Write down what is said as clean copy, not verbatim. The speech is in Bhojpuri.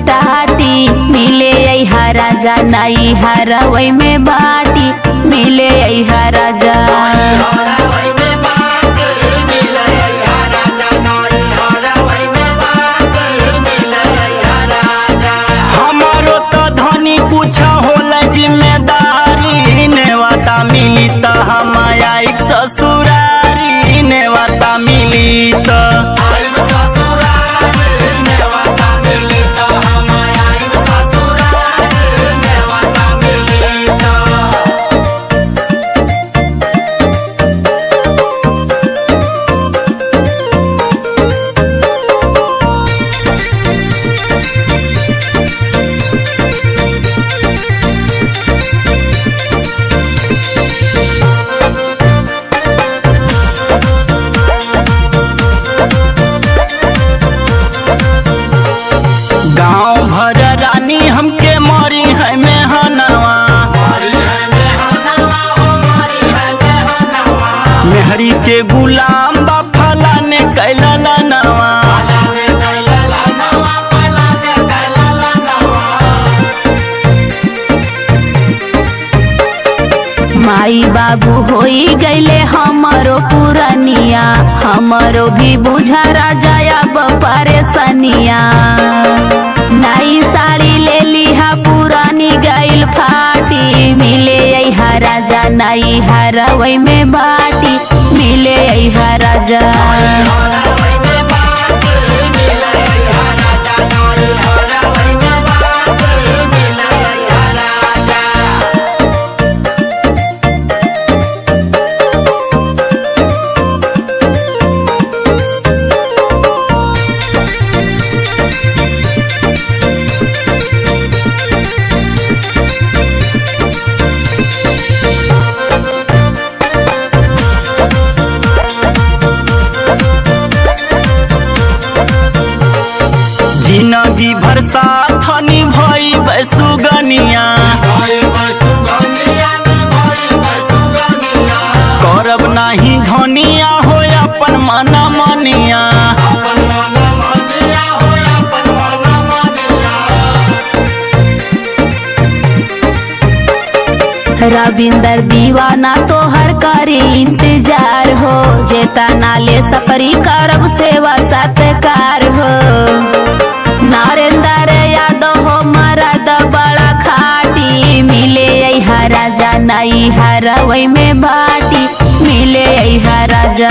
टाटी मिले अहा राजा नई हरवई में बाटी मिले अहा राजा। हमारो तो धनी कुछ होला जिम्मेदारी नेवाता मिली तो हम आई ससुरारी नेवाता मिली तो गाँव भर रानी हमके मरी है मेहनवा मेहरी के गुलाम बा फलाने कैला नवा। माई बाबू होई गईले हमारो पुरानिया हमारो भी बुझा राजा अब परेशानिया। नई साड़ी ले लिहा पुरानी गईल फाटी मिले अहा राजा नई हरवई में बाटी मिले अहा राजा। जिंदगी भर साथनी भई सुगनिया करब नाही धनिया हो अपन मना मनिया। रविंदर दीवाना तोहर करी इंतजार हो जेता नाले सफरी करब सेवा सत्कार हो। नरेंद्र यादव हो मरद बड़ा खाटी मिले अहा राजा नई हरवई में बाटी मिले अहा राजा।